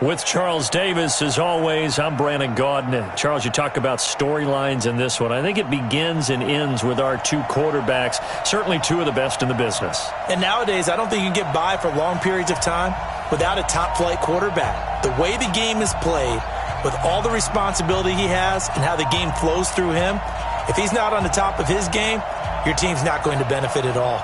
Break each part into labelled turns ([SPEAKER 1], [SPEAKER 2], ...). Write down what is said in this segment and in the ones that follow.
[SPEAKER 1] With Charles Davis, as always, I'm Brandon Gaudin. Charles, you talk about storylines in this one. I think it begins and ends with our two quarterbacks, certainly two of the best in the business.
[SPEAKER 2] And nowadays, I don't think you can get by for long periods of time without a top-flight quarterback. The way the game is played, with all the responsibility he has and how the game flows through him, if he's not on the top of his game, your team's not going to benefit at all.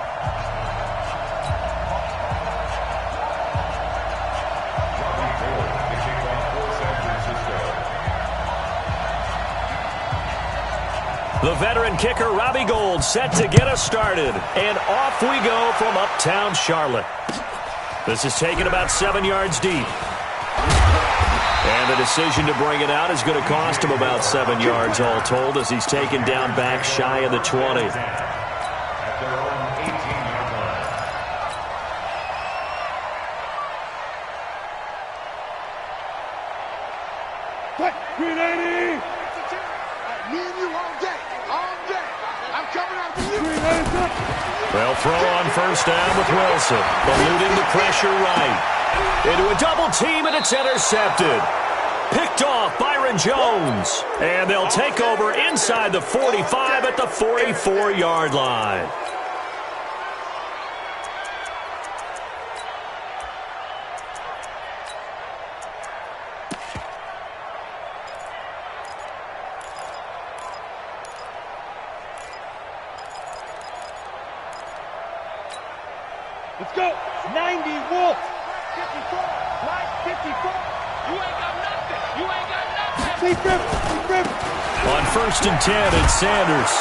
[SPEAKER 1] The veteran kicker, Robbie Gould, set to get us started. And off we go from uptown Charlotte. This is taken about 7 yards deep. And the decision to bring it out is going to cost him about 7 yards all told as he's taken down back shy of the 20. Well, throw on first down with Wilson. Eluding the pressure right. Into a double team, and it's intercepted. Picked off Byron Jones. And they'll take over inside the 45 at the 44-yard line.
[SPEAKER 3] Let's go. 90 Wolf. 54. Right 54. You ain't got nothing. You ain't got nothing. Keep grip.
[SPEAKER 1] On 1st and 10, it's Sanders.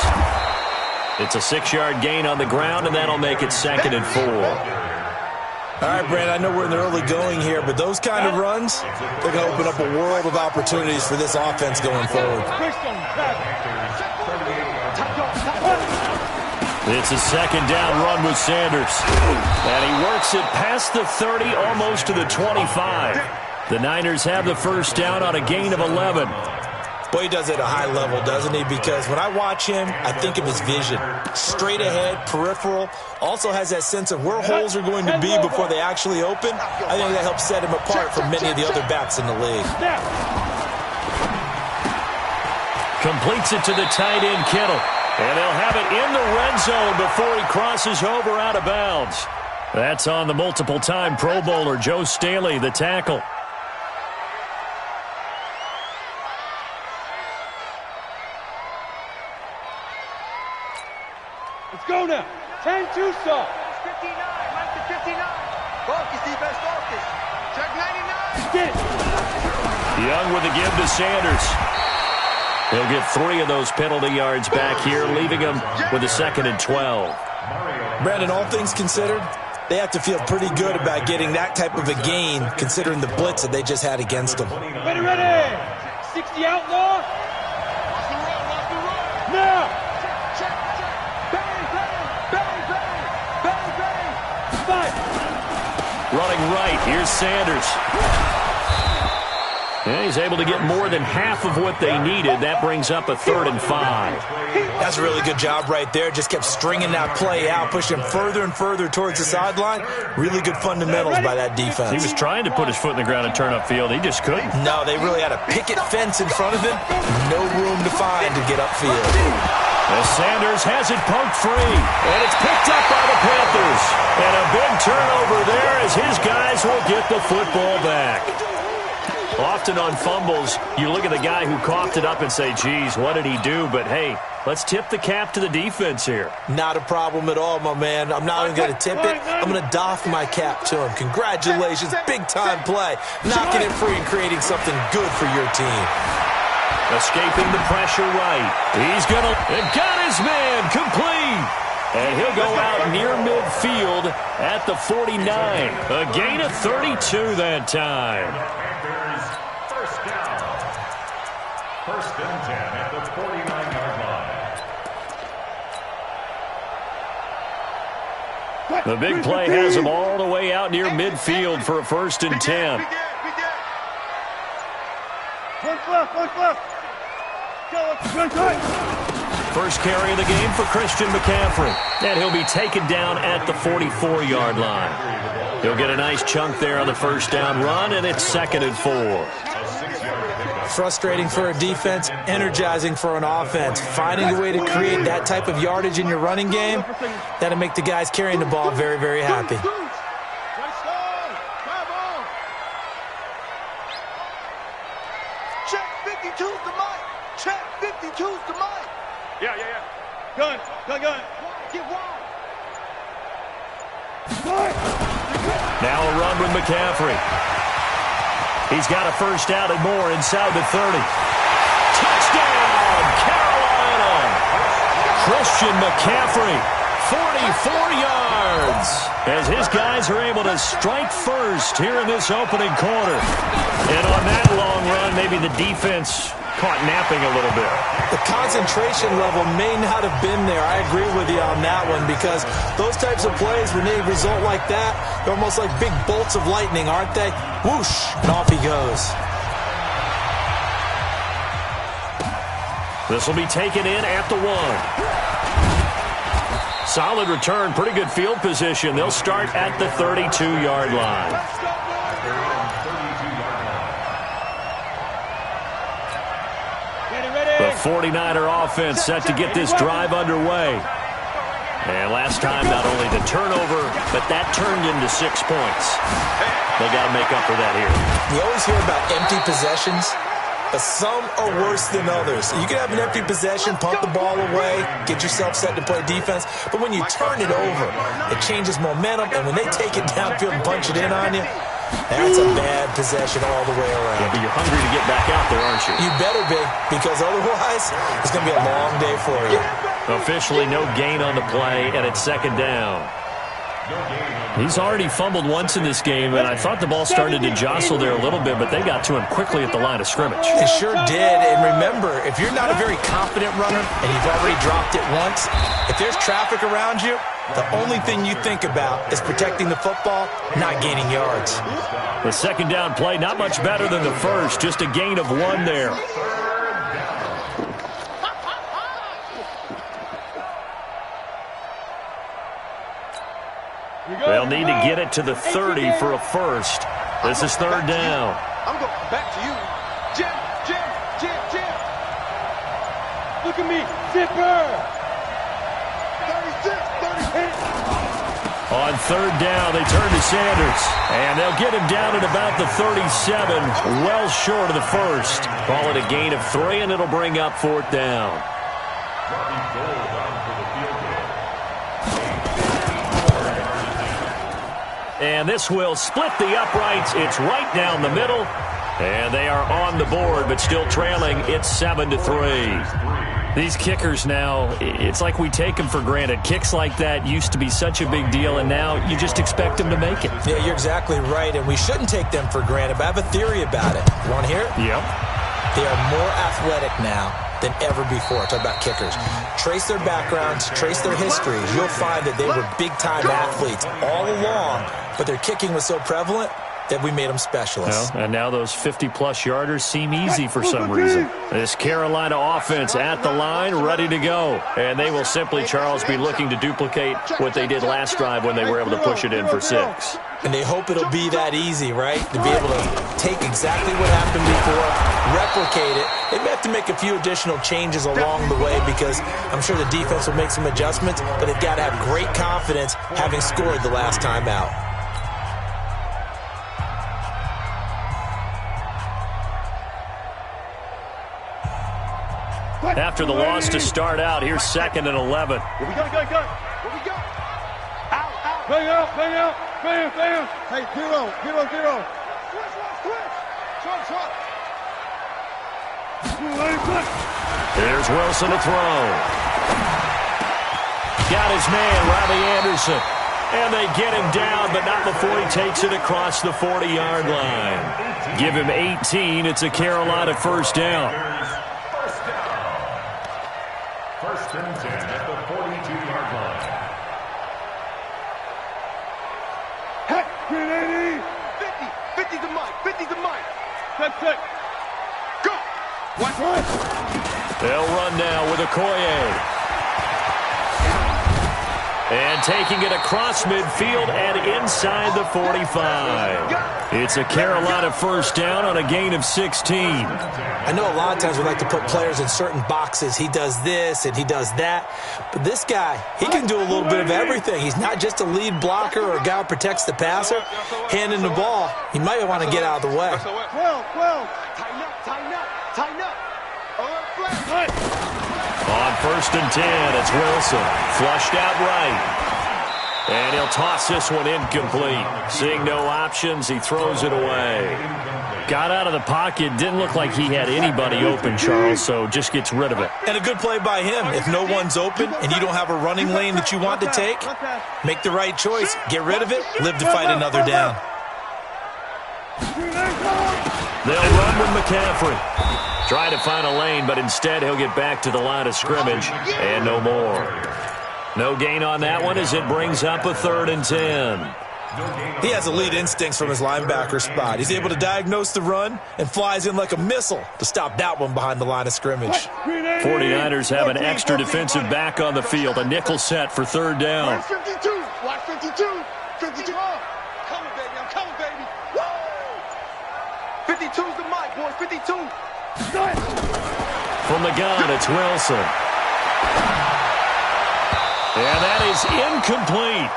[SPEAKER 1] It's a 6-yard gain on the ground, and that'll make it 2nd and 4.
[SPEAKER 2] All right, Brand, I know we're in the early going here, but those kind of runs, they're going to open up a world of opportunities for this offense going forward.
[SPEAKER 1] It's a 2nd down run with Sanders. And he works it past the 30, almost to the 25. The Niners have the first down on a gain of 11.
[SPEAKER 2] Boy, he does it at a high level, doesn't he? Because when I watch him, I think of his vision. Straight ahead, peripheral. Also has that sense of where holes are going to be before they actually open. I think that helps set him apart from many of the other backs in the league.
[SPEAKER 1] Completes it to the tight end, Kittle. And they'll have it in the red zone before he crosses over out of bounds. That's on the multiple-time Pro Bowler, Joe Staley, the tackle.
[SPEAKER 3] Let's go now. 10 Tucson.
[SPEAKER 4] 59. Mike to 59. Focus, defense, focus. Check 99.
[SPEAKER 3] Get it.
[SPEAKER 1] Young with a give to Sanders. He'll get 3 of those penalty yards back here, leaving him with a 2nd and 12.
[SPEAKER 2] Brandon, all things considered, they have to feel pretty good about getting that type of a gain, considering the blitz that they just had against them.
[SPEAKER 3] Ready. 60 outlaw.
[SPEAKER 4] Watch the run.
[SPEAKER 3] Now.
[SPEAKER 4] Bang.
[SPEAKER 3] 5.
[SPEAKER 1] Running right, here's Sanders. And he's able to get more than half of what they needed. That brings up a 3rd and 5.
[SPEAKER 2] That's a really good job right there. Just kept stringing that play out, pushing him further and further towards the sideline. Really good fundamentals by that defense.
[SPEAKER 1] He was trying to put his foot in the ground and turn upfield. He just couldn't.
[SPEAKER 2] No, they really had a picket fence in front of him. No room to find to get upfield.
[SPEAKER 1] As Sanders has it poked free. And it's picked up by the Panthers. And a big turnover there as his guys will get the football back. Often on fumbles, you look at the guy who coughed it up and say, geez, what did he do? But, hey, let's tip the cap to the defense here.
[SPEAKER 2] Not a problem at all, my man. I'm not even going to tip it. I'm going to doff my cap to him. Congratulations. Big-time play. Knocking it free and creating something good for your team.
[SPEAKER 1] Escaping the pressure right. He's going to – got his man complete. And he'll go out near midfield at the 49. A gain of 32 that time.
[SPEAKER 5] First and 10 at the 49-yard line.
[SPEAKER 1] The big play has him all the way out near midfield for a 1st and 10.
[SPEAKER 3] One left.
[SPEAKER 1] First carry of the game for Christian McCaffrey. And he'll be taken down at the 44-yard line. He'll get a nice chunk there on the first down run, and it's 2nd and 4.
[SPEAKER 2] Frustrating for a defense, energizing for an offense. Finding a way to create that type of yardage in your running game, that'll make the guys carrying the ball very, very happy.
[SPEAKER 4] Check 52's the mic. Check 52's the mic.
[SPEAKER 3] Yeah. Gun. Get wide.
[SPEAKER 1] Now a run with McCaffrey. He's got a first down and more inside the 30. Touchdown, Carolina! Christian McCaffrey, 44 yards, as his guys are able to strike first here in this opening quarter. And on that long run, maybe the defense caught napping a little bit.
[SPEAKER 2] The concentration level may not have been there. I agree with you on that one, because those types of plays, when they result like that, they're almost like big bolts of lightning, aren't they? Whoosh, and off he goes.
[SPEAKER 1] This will be taken in at the 1. Solid return, pretty good field position. They'll start at the 32-yard line. The 49er offense set to get this drive underway. And last time, not only the turnover, but that turned into 6 points. They got to make up for that here.
[SPEAKER 2] We always hear about empty possessions, but some are worse than others. You can have an empty possession, punt the ball away, get yourself set to play defense, but when you turn it over, it changes momentum, and when they take it downfield and punch it in on you, that's a bad possession all the way around.
[SPEAKER 1] Yeah, but you're hungry to get back out there, aren't you?
[SPEAKER 2] You better be, because otherwise, it's going to be a long day for you.
[SPEAKER 1] Officially no gain on the play, and it's 2nd down. He's already fumbled once in this game, and I thought the ball started to jostle there a little bit, but they got to him quickly at the line of scrimmage.
[SPEAKER 2] They sure did, and remember, if you're not a very confident runner and you've already dropped it once, if there's traffic around you, the only thing you think about is protecting the football, not gaining yards.
[SPEAKER 1] The 2nd down play, not much better than the first, just a gain of 1 there. They'll need to get it to the 30 for a first. This is 3rd down.
[SPEAKER 4] I'm going back to you. Jim.
[SPEAKER 3] Look at me. Zipper.
[SPEAKER 4] 36, 38.
[SPEAKER 1] On 3rd down, they turn to Sanders. And they'll get him down at about the 37, well short of the first. Call it a gain of 3, and it'll bring up 4th down. And this will split the uprights. It's right down the middle. And they are on the board, but still trailing. It's 7-3. These kickers now, it's like we take them for granted. Kicks like that used to be such a big deal, and now you just expect them to make it.
[SPEAKER 2] Yeah, you're exactly right, and we shouldn't take them for granted, but I have a theory about it. You want to hear it?
[SPEAKER 1] Yep.
[SPEAKER 2] They are more athletic now than ever before. Talk about kickers. Trace their backgrounds, trace their histories. You'll find that they were big-time athletes all along, but their kicking was so prevalent that we made them specialists.
[SPEAKER 1] Well, and now those 50-plus yarders seem easy for some reason. This Carolina offense at the line, ready to go. And they will simply, Charles, be looking to duplicate what they did last drive when they were able to push it in for 6.
[SPEAKER 2] And they hope it'll be that easy, right? To be able to take exactly what happened before, replicate it. They may have to make a few additional changes along the way, because I'm sure the defense will make some adjustments, but they've got to have great confidence having scored the last time out.
[SPEAKER 1] After the loss to start out, here's 2nd and 11.
[SPEAKER 3] Here we go. Here we go. Out. Bang out. Bam. Hey, zero. Switch.
[SPEAKER 1] There's Wilson to throw. Got his man, Robbie Anderson. And they get him down, but not before he takes it across the 40-yard line. Give him 18. It's a Carolina first down.
[SPEAKER 5] First and 10 at the 42-yard line.
[SPEAKER 3] Heck, 380.
[SPEAKER 4] 50 to Mike.
[SPEAKER 3] Check.
[SPEAKER 4] Go. One.
[SPEAKER 1] They'll run now with Okoye. And taking it across midfield and inside the 45. It's a Carolina first down on a gain of 16.
[SPEAKER 2] I know a lot of times we like to put players in certain boxes. He does this and he does that. But this guy, he can do a little bit of everything. He's not just a lead blocker or a guy who protects the passer. Handing the ball, he might want to get out of the way.
[SPEAKER 4] 12. Tighten up.
[SPEAKER 1] On first and 10, it's Wilson. Flushed out right. And he'll toss this one incomplete. Seeing no options, he throws it away. Got out of the pocket. Didn't look like he had anybody open, Charles, so just gets rid of it.
[SPEAKER 2] And a good play by him. If no one's open and you don't have a running lane that you want to take, make the right choice. Get rid of it. Live to fight another down.
[SPEAKER 1] They'll run with McCaffrey. Try to find a lane, but instead he'll get back to the line of scrimmage and no more. No gain on that one as it brings up a 3rd and 10.
[SPEAKER 2] He has elite instincts from his linebacker spot. He's able to diagnose the run and flies in like a missile to stop that one behind the line of scrimmage.
[SPEAKER 1] 49ers have an extra defensive back on the field. A nickel set for 3rd down.
[SPEAKER 4] Watch 52. Watch 52. 52. Coming, baby. I'm coming, baby. Woo! 52's the mic, boys. 52.
[SPEAKER 1] From the gun, it's Wilson. And that is incomplete.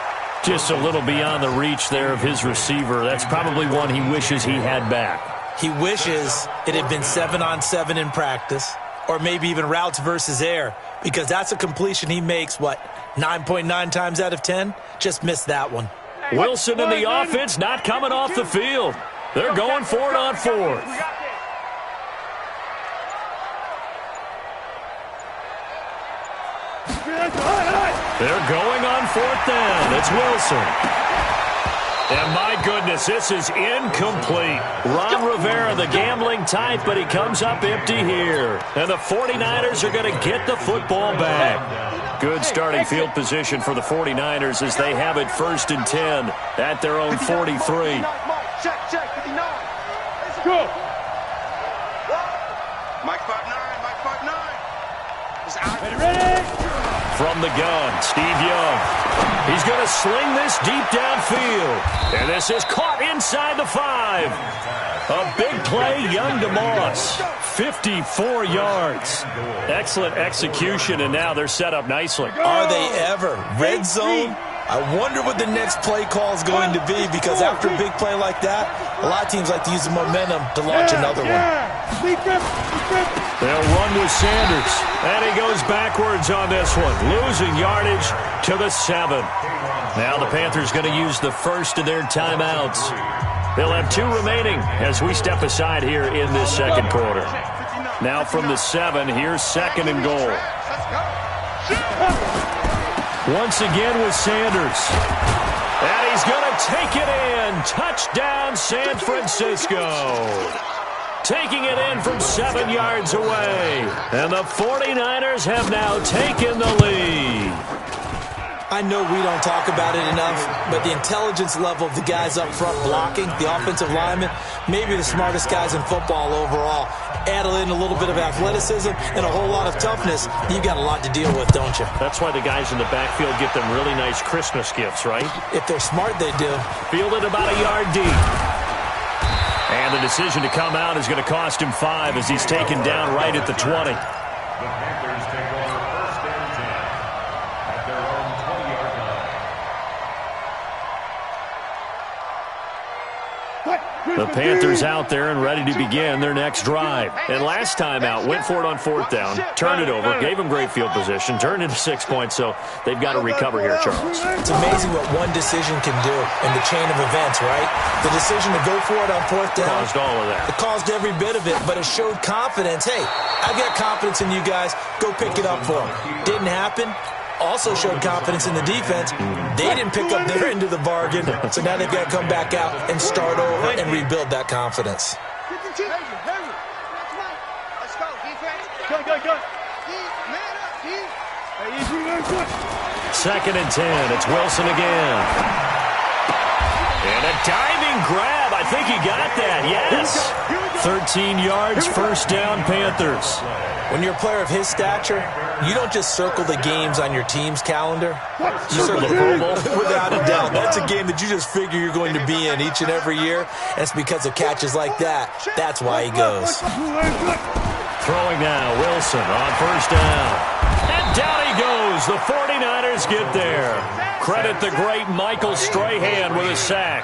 [SPEAKER 1] Just a little beyond the reach there of his receiver. That's probably one he wishes he had back.
[SPEAKER 2] He wishes it had been 7-on-7 in practice, or maybe even routes versus air, because that's a completion he makes, 9.9 times out of 10? Just missed that one.
[SPEAKER 1] Wilson and the offense not coming off the field. They're going for it on 4th. They're going on 4th down. It's Wilson. And my goodness, this is incomplete. Ron Rivera, the gambling type, but he comes up empty here. And the 49ers are going to get the football back. Good starting field position for the 49ers as they have it 1st and 10 at their own 43.
[SPEAKER 4] Check, 59. Let's go. Mike 5'9", Mike 5'9".
[SPEAKER 3] Ready?
[SPEAKER 1] From the gun, Steve Young. He's going to sling this deep downfield. And this is caught inside the 5. A big play, Young to Moss. 54 yards. Excellent execution, and now they're set up nicely.
[SPEAKER 2] Are they ever? Red zone? I wonder what the next play call is going to be, because after a big play like that, a lot of teams like to use the momentum to launch another one.
[SPEAKER 1] They'll run with Sanders, and he goes backwards on this one, losing yardage to the 7. Now the Panthers going to use the first of their timeouts. They'll have 2 remaining as we step aside here in this second quarter. Now from the 7, here's 2nd and goal. Once again with Sanders. And he's going to take it in. Touchdown, San Francisco. Taking it in from 7 yards away. And the 49ers have now taken the lead.
[SPEAKER 2] I know we don't talk about it enough, but the intelligence level of the guys up front blocking, the offensive linemen, maybe the smartest guys in football overall. Add in a little bit of athleticism and a whole lot of toughness, you've got a lot to deal with, don't you?
[SPEAKER 1] That's why the guys in the backfield get them really nice Christmas gifts, right?
[SPEAKER 2] If they're smart, they do.
[SPEAKER 1] Fielded about a yard deep. And the decision to come out is going to cost him 5 as he's taken down right at the 20.
[SPEAKER 5] The Panthers take over 1st and 10 at their own 20-yard line.
[SPEAKER 1] The Panthers out there and ready to begin their next drive. And last time out, went for it on 4th down, turned it over, gave them great field position, turned into 6 points, so they've got to recover here, Charles.
[SPEAKER 2] It's amazing what one decision can do in the chain of events, right? The decision to go for it on 4th down.
[SPEAKER 1] Caused all of that.
[SPEAKER 2] It caused every bit of it, but it showed confidence. Hey, I've got confidence in you guys. Go pick it up for them. Didn't happen. Also showed confidence in the defense. They didn't pick up their end of the bargain, so now they've got to come back out and start over and rebuild that confidence.
[SPEAKER 4] Let's go, defense.
[SPEAKER 3] Go.
[SPEAKER 4] Man up,
[SPEAKER 1] 2nd and 10. It's Wilson again. And a diving grab. I think he got that. Yes. 13 yards, first down, Panthers.
[SPEAKER 2] When you're a player of his stature, you don't just circle the games on your team's calendar. You circle the Pro Bowl. Without a doubt. That's a game that you just figure you're going to be in each and every year. And it's because of catches like that. That's why he goes.
[SPEAKER 1] Throwing now, Wilson on first down. And down he goes. The 49ers get there. Credit the great Michael Strahan with a sack.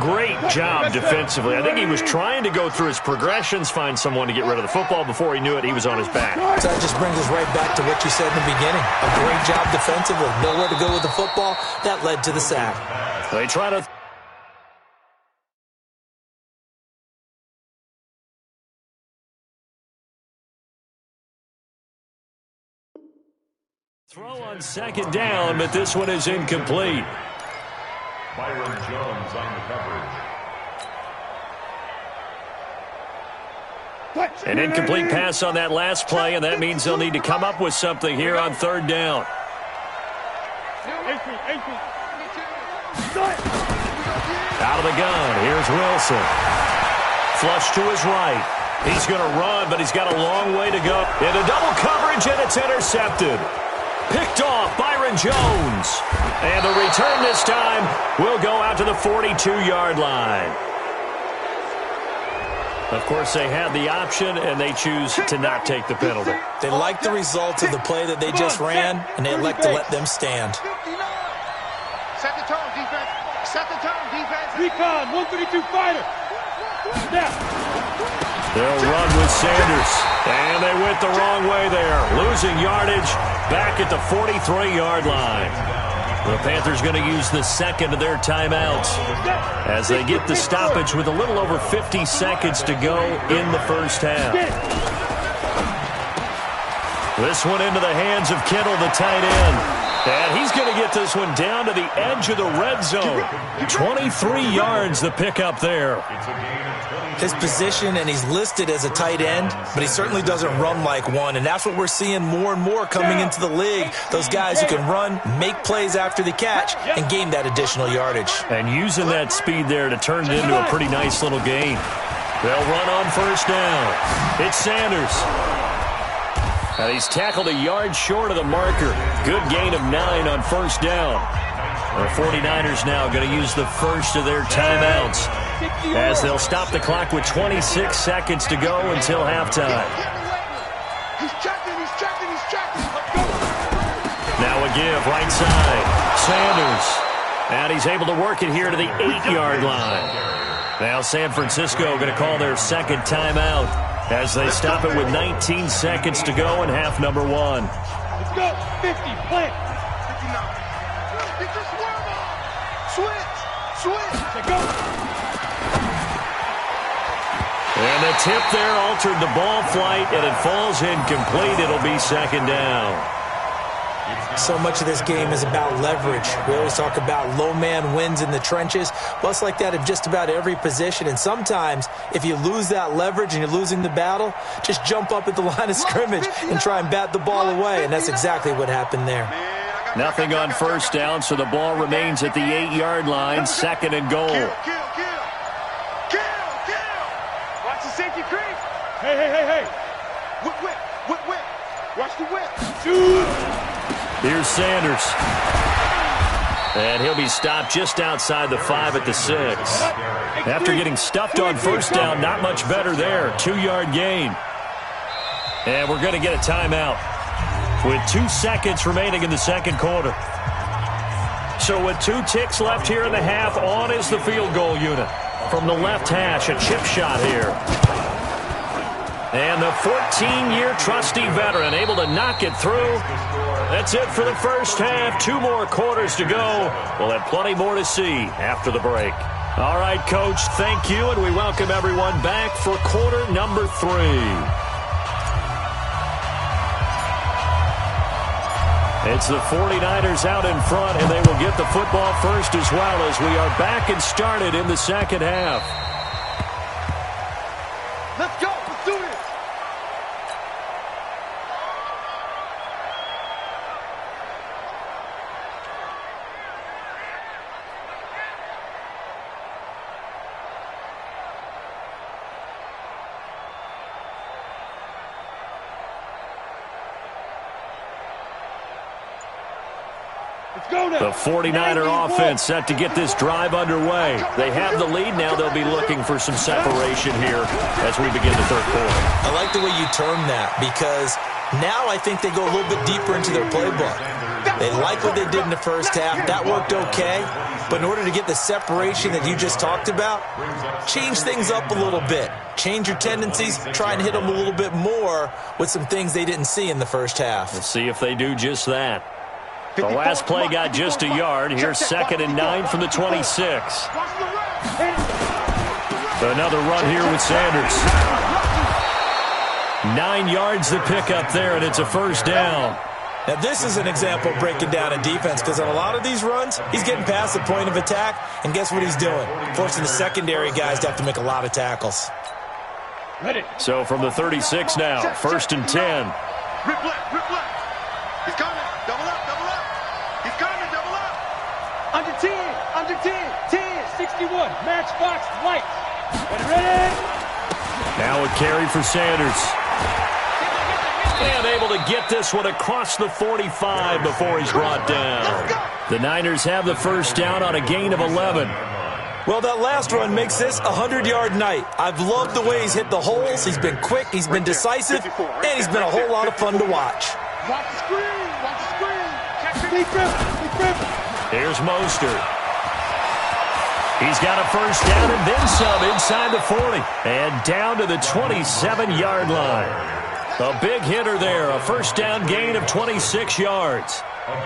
[SPEAKER 1] Great job defensively. I think he was trying to go through his progressions, find someone to get rid of the football. Before he knew it, he was on his back.
[SPEAKER 2] So that just brings us right back to what you said in the beginning. A great job defensively. Nowhere to go with the football. That led to the sack.
[SPEAKER 1] They try to... throw on second down, but this one is incomplete.
[SPEAKER 5] Byron Jones on the coverage.
[SPEAKER 1] An incomplete pass on that last play, and that means they'll need to come up with something here on third down. Out of the gun, here's Wilson. Flush to his right. He's going to run, but he's got a long way to go. Into double coverage, and it's intercepted. Picked off Byron Jones. And the return this time will go out to the 42-yard line. Of course, they had the option, and they choose to not take the penalty.
[SPEAKER 2] They like the results of the play that they just ran, and they elect to let them stand.
[SPEAKER 4] Set the tone, defense. Set the tone, defense.
[SPEAKER 3] Recon, 132 fighter. Snap.
[SPEAKER 1] They'll run with Sanders. And they went the wrong way there. Losing yardage back at the 43-yard line. The Panthers going to use the second of their timeouts as they get the stoppage with a little over 50 seconds to go in the first half. This one into the hands of Kittle, the tight end. And he's going to get this one down to the edge of the red zone. 23 yards the pickup there.
[SPEAKER 2] His position, and he's listed as a tight end, but he certainly doesn't run like one, and that's what we're seeing more and more coming into the league. Those guys who can run, make plays after the catch, and gain that additional yardage.
[SPEAKER 1] And using that speed there to turn it into a pretty nice little gain. They'll run on first down. It's Sanders. And he's tackled a yard short of the marker. Good gain of 9 on first down. The 49ers now going to use the first of their timeouts as they'll stop the clock with 26 seconds to go until halftime.
[SPEAKER 4] He's checking.
[SPEAKER 1] Now a give, right side. Sanders. And he's able to work it here to the 8-yard line. Now San Francisco going to call their second timeout as they stop it with 19 seconds to go in half number 1.
[SPEAKER 3] Let's go. 50, plant.
[SPEAKER 4] 59. Get your swerve on. Switch.
[SPEAKER 3] Let's go.
[SPEAKER 1] And the tip there altered the ball flight, and it falls incomplete. It'll be second down.
[SPEAKER 2] So much of this game is about leverage. We always talk about low man wins in the trenches. Well, it's like that in just about every position. And sometimes, if you lose that leverage and you're losing the battle, just jump up at the line of scrimmage and try and bat the ball away. And that's exactly what happened there.
[SPEAKER 1] Nothing on first down, so the ball remains at the 8-yard line, second and goal.
[SPEAKER 4] Kill. Watch the safety creep.
[SPEAKER 3] Hey.
[SPEAKER 4] Whip. Watch the whip.
[SPEAKER 3] Shoot.
[SPEAKER 1] Here's Sanders. And he'll be stopped just outside the 5 at the 6. After getting stuffed on first down, not much better there. 2-yard gain. And we're going to get a timeout with 2 seconds remaining in the second quarter. So with 2 ticks left here in the half, on is the field goal unit. From the left hash, a chip shot here. And the 14-year trusty veteran able to knock it through. That's it for the first half. 2 more quarters to go. We'll have plenty more to see after the break. All right, Coach, thank you, and we welcome everyone back for quarter number 3. It's the 49ers out in front, and they will get the football first as well as we are back and started in the second half.
[SPEAKER 4] Let's go. Let's do this.
[SPEAKER 1] The 49er offense set to get this drive underway. They have the lead now. They'll be looking for some separation here as we begin the third quarter.
[SPEAKER 2] I like the way you term that because now I think they go a little bit deeper into their playbook. They like what they did in the first half. That worked okay. But in order to get the separation that you just talked about, change things up a little bit. Change your tendencies. Try and hit them a little bit more with some things they didn't see in the first half.
[SPEAKER 1] Let's see if they do just that. The last play got just a yard. Here's 2nd and 9 from the 26. Another run here with Sanders. 9 yards to pick up there, and it's a first down.
[SPEAKER 2] Now, this is an example of breaking down a defense because on a lot of these runs, he's getting past the point of attack, and guess what he's doing? Forcing the secondary guys to have to make a lot of tackles.
[SPEAKER 1] So from the 36 now, 1st and 10.
[SPEAKER 4] Rip left, rip left. He's coming. Double up, double up. He's coming, double up.
[SPEAKER 3] Under 10, 61. Matchbox lights. Ready?
[SPEAKER 1] Now a carry for Sanders. And able to get this one across the 45 before he's brought down. The Niners have the first down on a gain of 11.
[SPEAKER 2] Well, that last run makes this a 100-yard night. I've loved the way he's hit the holes. He's been quick, he's been decisive, and he's been a whole lot of fun to watch.
[SPEAKER 3] Watch the screen, watch the screen. Big grip.
[SPEAKER 1] Here's Mostert. He's got a first down and then some inside the 40. And down to the 27-yard line. A big hitter there, a first down gain of 26 yards.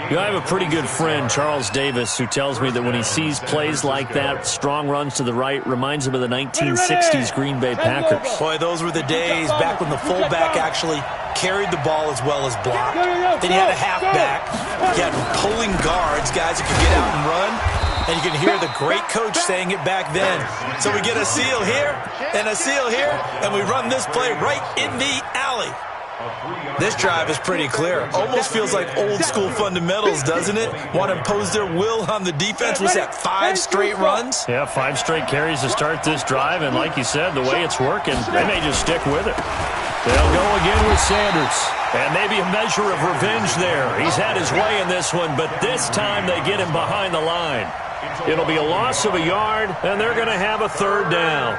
[SPEAKER 1] You know, I have a pretty good friend, Charles Davis, who tells me that when he sees plays like that, strong runs to the right, reminds him of the 1960s Green Bay Packers.
[SPEAKER 2] Boy, those were the days back when the fullback actually carried the ball as well as blocked. Then you had a halfback. You had pulling guards, guys who could get out and run. And you can hear the great coach saying it back then. So we get a seal here and a seal here, and we run this play right in the alley. This drive is pretty clear. Almost feels like old-school fundamentals, doesn't it? Want to impose their will on the defense. Was that 5 straight runs?
[SPEAKER 1] Yeah, 5 straight carries to start this drive, and like you said, the way it's working, they may just stick with it. They'll go again with Sanders. And maybe a measure of revenge there. He's had his way in this one, but this time they get him behind the line. It'll be a loss of a yard, and they're going to have a third down.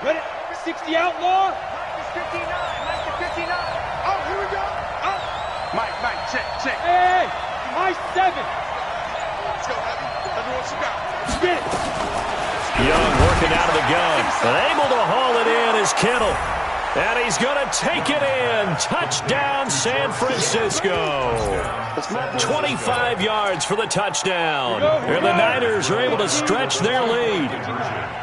[SPEAKER 3] Ready? 60 outlaw.
[SPEAKER 4] Mike is 59. Mike is 59. Oh, here we go. Oh. Mike, check.
[SPEAKER 3] Hey, my 7.
[SPEAKER 4] Let's go, Heavy. Everyone should go.
[SPEAKER 3] Get it.
[SPEAKER 1] Young working out of the gun, but able to haul it in is Kittle. And he's going to take it in. Touchdown, San Francisco. 25 yards for the touchdown. And the Niners are able to stretch their lead.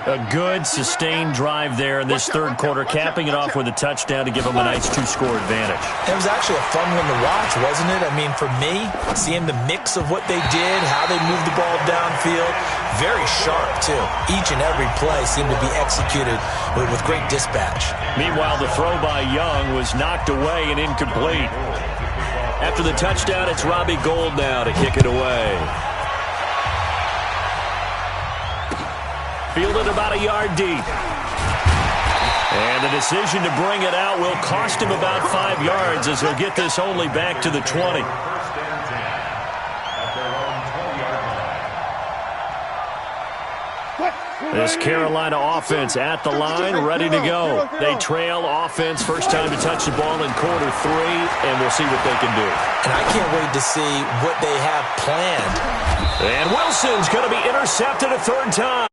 [SPEAKER 1] A good, sustained drive there in this third quarter, capping it off with a touchdown to give them a nice 2-score advantage.
[SPEAKER 2] It was actually a fun one to watch, wasn't it? I mean, for me, seeing the mix of what they did, how they moved the ball downfield, very sharp, too. Each and every play seemed to be executed with great dispatch.
[SPEAKER 1] Meanwhile, the throw by Young was knocked away and incomplete. After the touchdown, it's Robbie Gould now to kick it away. Fielded about a yard deep. And the decision to bring it out will cost him about 5 yards as he'll get this only back to the 20. This Carolina offense at the line, ready to go. They trail offense, first time to touch the ball in quarter 3, and we'll see what they can do.
[SPEAKER 2] And I can't wait to see what they have planned.
[SPEAKER 1] And Wilson's going to be intercepted a third time.